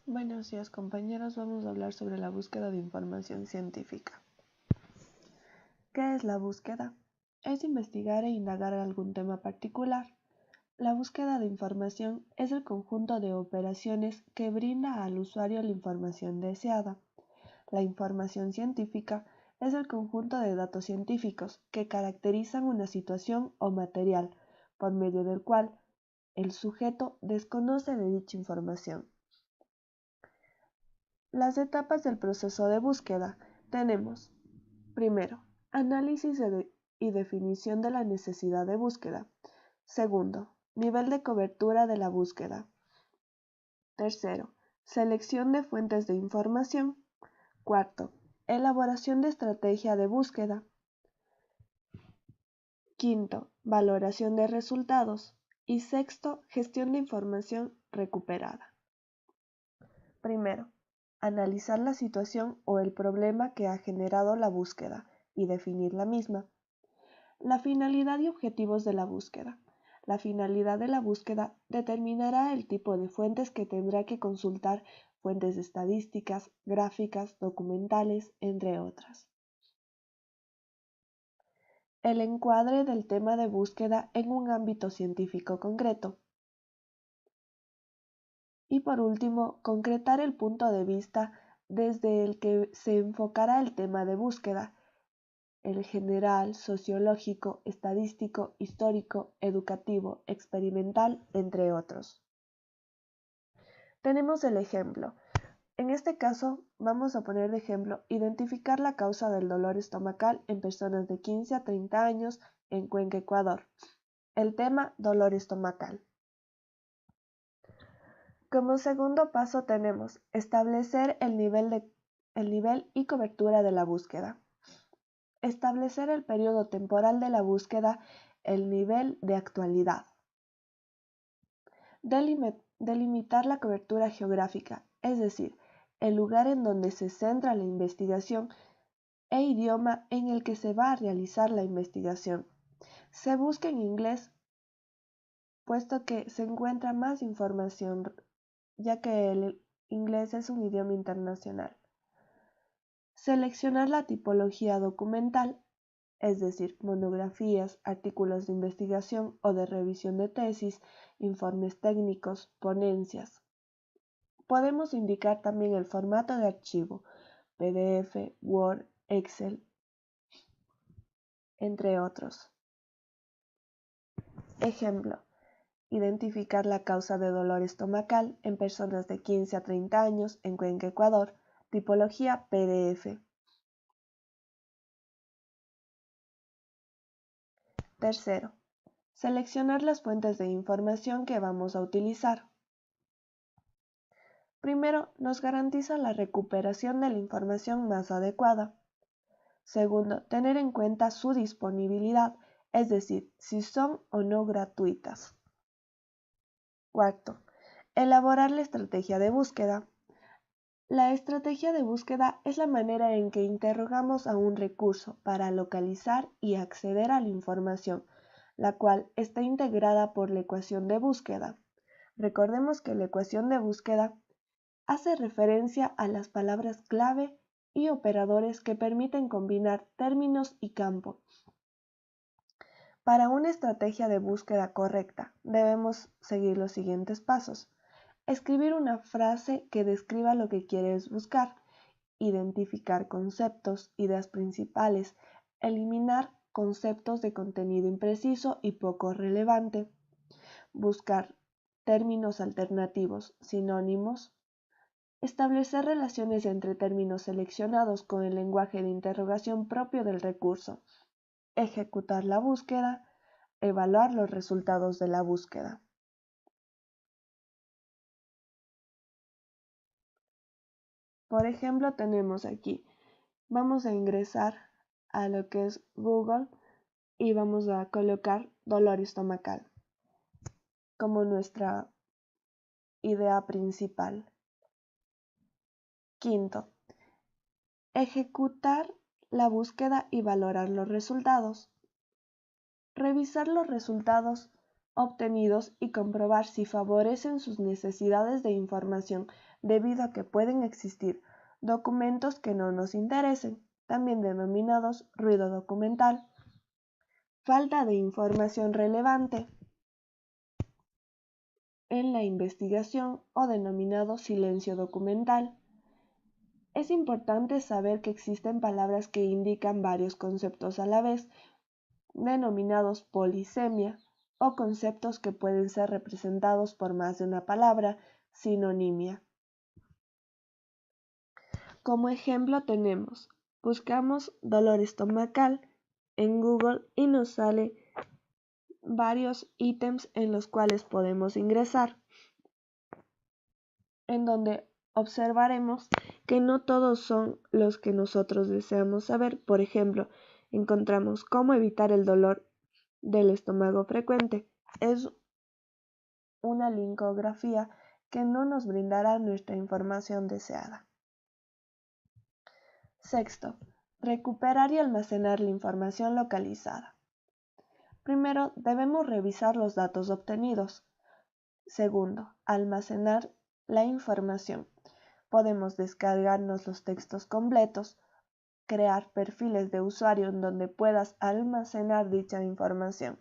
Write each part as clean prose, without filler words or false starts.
Buenos días compañeros, vamos a hablar sobre la búsqueda de información científica. ¿Qué es la búsqueda? Es investigar e indagar algún tema particular. La búsqueda de información es el conjunto de operaciones que brinda al usuario la información deseada. La información científica es el conjunto de datos científicos que caracterizan una situación o material, por medio del cual el sujeto desconoce de dicha información. Las etapas del proceso de búsqueda tenemos, primero, análisis y definición de la necesidad de búsqueda. Segundo, nivel de cobertura de la búsqueda. Tercero, selección de fuentes de información. Cuarto, elaboración de estrategia de búsqueda. Quinto, valoración de resultados. Y sexto, gestión de información recuperada. Primero, analizar la situación o el problema que ha generado la búsqueda y definir la misma. La finalidad y objetivos de la búsqueda. La finalidad de la búsqueda determinará el tipo de fuentes que tendrá que consultar, fuentes estadísticas, gráficas, documentales, entre otras. El encuadre del tema de búsqueda en un ámbito científico concreto. Y por último, concretar el punto de vista desde el que se enfocará el tema de búsqueda, el general, sociológico, estadístico, histórico, educativo, experimental, entre otros. Tenemos el ejemplo. En este caso, vamos a poner de ejemplo identificar la causa del dolor estomacal en personas de 15 a 30 años en Cuenca, Ecuador. El tema dolor estomacal. Como segundo paso tenemos establecer el nivel y cobertura de la búsqueda. Establecer el periodo temporal de la búsqueda, el nivel de actualidad. Delimitar la cobertura geográfica, es decir, el lugar en donde se centra la investigación e idioma en el que se va a realizar la investigación. Se busca en inglés, puesto que se encuentra más información, ya que el inglés es un idioma internacional. Seleccionar la tipología documental, es decir, monografías, artículos de investigación o de revisión de tesis, informes técnicos, ponencias. Podemos indicar también el formato de archivo, PDF, Word, Excel, entre otros. Ejemplo, identificar la causa de dolor estomacal en personas de 15 a 30 años en Cuenca, Ecuador, tipología PDF. Tercero, seleccionar las fuentes de información que vamos a utilizar. Primero, nos garantiza la recuperación de la información más adecuada. Segundo, tener en cuenta su disponibilidad, es decir, si son o no gratuitas. Cuarto, elaborar la estrategia de búsqueda. La estrategia de búsqueda es la manera en que interrogamos a un recurso para localizar y acceder a la información, la cual está integrada por la ecuación de búsqueda. Recordemos que la ecuación de búsqueda hace referencia a las palabras clave y operadores que permiten combinar términos y campo. Para una estrategia de búsqueda correcta, debemos seguir los siguientes pasos. Escribir una frase que describa lo que quieres buscar, identificar conceptos, ideas principales, eliminar conceptos de contenido impreciso y poco relevante, buscar términos alternativos, sinónimos, establecer relaciones entre términos seleccionados con el lenguaje de interrogación propio del recurso, ejecutar la búsqueda, evaluar los resultados de la búsqueda. Por ejemplo, tenemos aquí, vamos a ingresar a lo que es Google y vamos a colocar dolor estomacal como nuestra idea principal. Quinto, ejecutar la búsqueda y valorar los resultados. Revisar los resultados obtenidos y comprobar si favorecen sus necesidades de información, debido a que pueden existir documentos que no nos interesen, también denominados ruido documental. Falta de información relevante en la investigación o denominado silencio documental. Es importante saber que existen palabras que indican varios conceptos a la vez, denominados polisemia, o conceptos que pueden ser representados por más de una palabra, sinonimia. Como ejemplo tenemos, buscamos dolor estomacal en Google y nos sale varios ítems en los cuales podemos ingresar, en donde observaremos que no todos son los que nosotros deseamos saber. Por ejemplo, encontramos cómo evitar el dolor del estómago frecuente. Es una linkografía que no nos brindará nuestra información deseada. Sexto, recuperar y almacenar la información localizada. Primero, debemos revisar los datos obtenidos. Segundo, almacenar la información. Podemos descargarnos los textos completos, crear perfiles de usuario en donde puedas almacenar dicha información.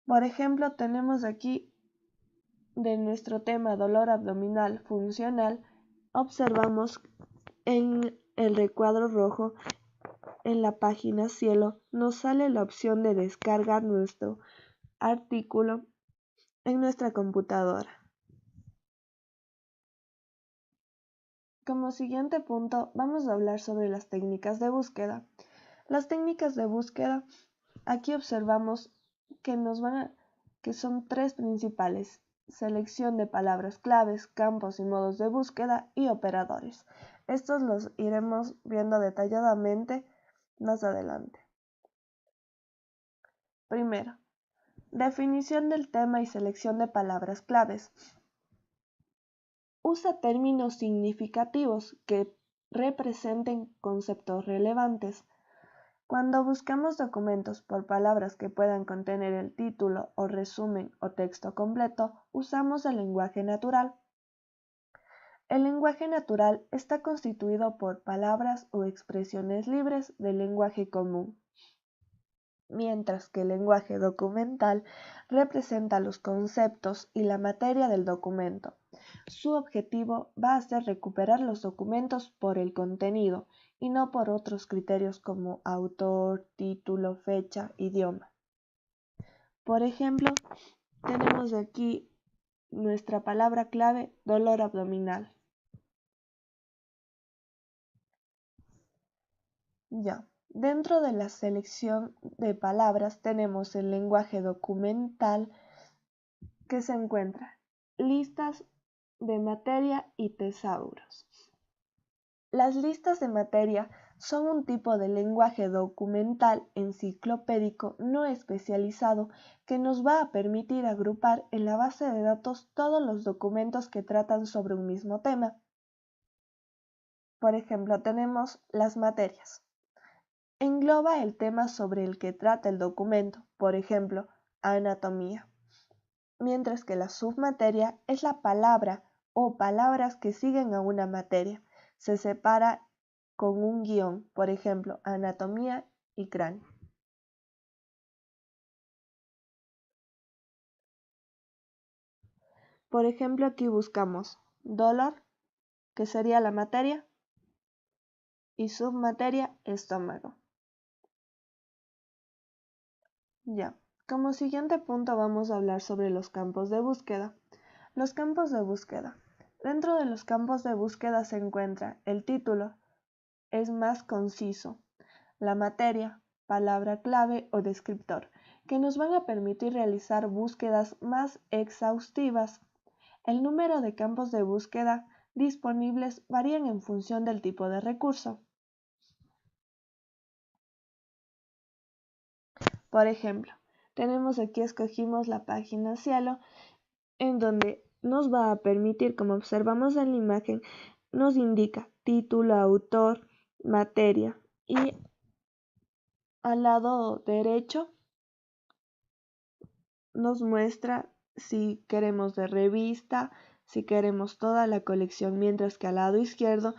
Por ejemplo, tenemos aquí de nuestro tema dolor abdominal funcional, observamos en el recuadro rojo en la página cielo nos sale la opción de descargar nuestro artículo en nuestra computadora. Como siguiente punto vamos a hablar sobre las técnicas de búsqueda. Las técnicas de búsqueda, aquí observamos que son tres principales: selección de palabras claves, campos y modos de búsqueda y operadores. Estos los iremos viendo detalladamente más adelante. Primero, definición del tema y selección de palabras claves. Usa términos significativos que representen conceptos relevantes. Cuando buscamos documentos por palabras que puedan contener el título o resumen o texto completo, usamos el lenguaje natural. El lenguaje natural está constituido por palabras o expresiones libres del lenguaje común, mientras que el lenguaje documental representa los conceptos y la materia del documento. Su objetivo va a ser recuperar los documentos por el contenido y no por otros criterios como autor, título, fecha, idioma. Por ejemplo, tenemos aquí nuestra palabra clave, dolor abdominal. Ya. Dentro de la selección de palabras tenemos el lenguaje documental, que se encuentra listas de materia y tesauros. Las listas de materia son un tipo de lenguaje documental enciclopédico no especializado que nos va a permitir agrupar en la base de datos todos los documentos que tratan sobre un mismo tema. Por ejemplo, tenemos las materias. Engloba el tema sobre el que trata el documento, por ejemplo, anatomía, mientras que la submateria es la palabra o palabras que siguen a una materia. Se separa con un guión, por ejemplo, anatomía y cráneo. Por ejemplo, aquí buscamos dolor, que sería la materia, y submateria, estómago. Ya. Como siguiente punto vamos a hablar sobre los campos de búsqueda. Los campos de búsqueda. Dentro de los campos de búsqueda se encuentra el título, es más conciso, la materia, palabra clave o descriptor, que nos van a permitir realizar búsquedas más exhaustivas. El número de campos de búsqueda disponibles varían en función del tipo de recurso. Por ejemplo, tenemos aquí, escogimos la página Cielo, en donde nos va a permitir, como observamos en la imagen, nos indica título, autor, materia, y al lado derecho nos muestra si queremos de revista, si queremos toda la colección, mientras que al lado izquierdo,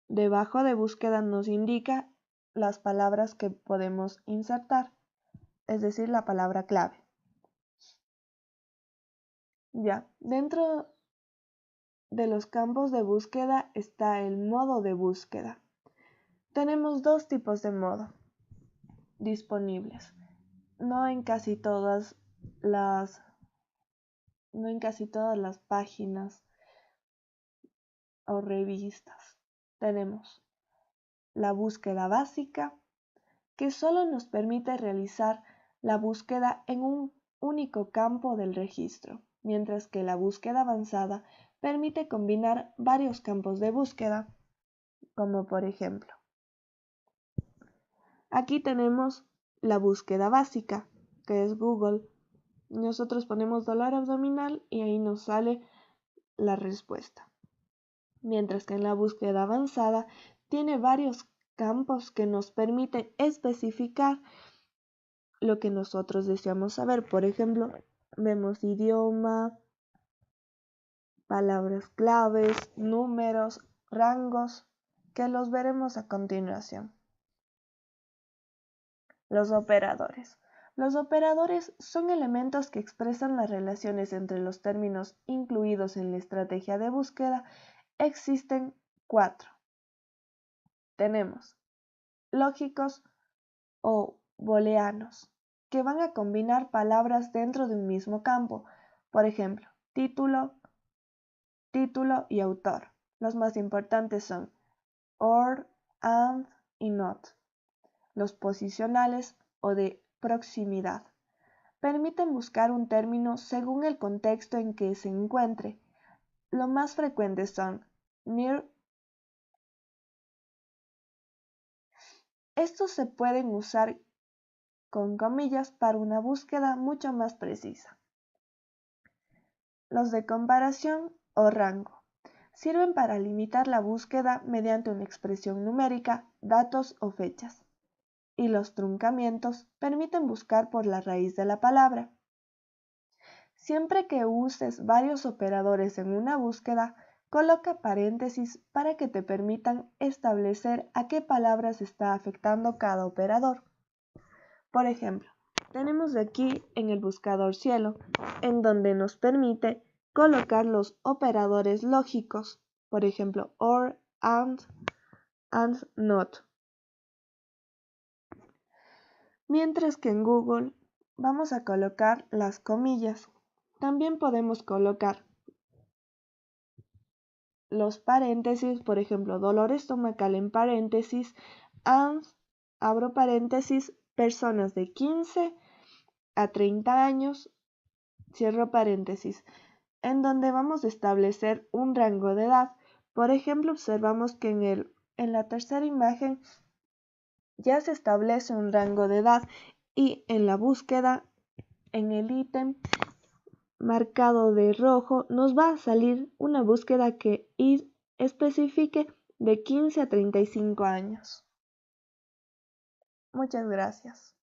debajo de búsqueda, nos indica las palabras que podemos insertar, es decir, la palabra clave. Ya, dentro de los campos de búsqueda está el modo de búsqueda. Tenemos dos tipos de modo disponibles. No en casi todas las páginas o revistas. Tenemos la búsqueda básica, que solo nos permite realizar la búsqueda en un único campo del registro, mientras que la búsqueda avanzada permite combinar varios campos de búsqueda, como por ejemplo, aquí tenemos la búsqueda básica, que es Google. Nosotros ponemos dolor abdominal y ahí nos sale la respuesta. Mientras que en la búsqueda avanzada tiene varios campos que nos permiten especificar lo que nosotros deseamos saber. Por ejemplo, vemos idioma, palabras claves, números, rangos, que los veremos a continuación. Los operadores. Los operadores son elementos que expresan las relaciones entre los términos incluidos en la estrategia de búsqueda. Existen 4. Tenemos lógicos o booleanos, que van a combinar palabras dentro de un mismo campo. Por ejemplo, título y autor. Los más importantes son or, and y not. Los posicionales o de proximidad permiten buscar un término según el contexto en que se encuentre. Lo más frecuentes son near. Estos se pueden usar con comillas para una búsqueda mucho más precisa. Los de comparación o rango sirven para limitar la búsqueda mediante una expresión numérica, datos o fechas. Y los truncamientos permiten buscar por la raíz de la palabra. Siempre que uses varios operadores en una búsqueda, coloca paréntesis para que te permitan establecer a qué palabras está afectando cada operador. Por ejemplo, tenemos aquí en el buscador Cielo, en donde nos permite colocar los operadores lógicos, por ejemplo, or, and not. Mientras que en Google vamos a colocar las comillas. También podemos colocar los paréntesis, por ejemplo, dolor estomacal en paréntesis, and, abro paréntesis, personas de 15 a 30 años, cierro paréntesis, en donde vamos a establecer un rango de edad. Por ejemplo, observamos que en la tercera imagen ya se establece un rango de edad y en la búsqueda, en el ítem marcado de rojo, nos va a salir una búsqueda que especifique de 15 a 35 años. Muchas gracias.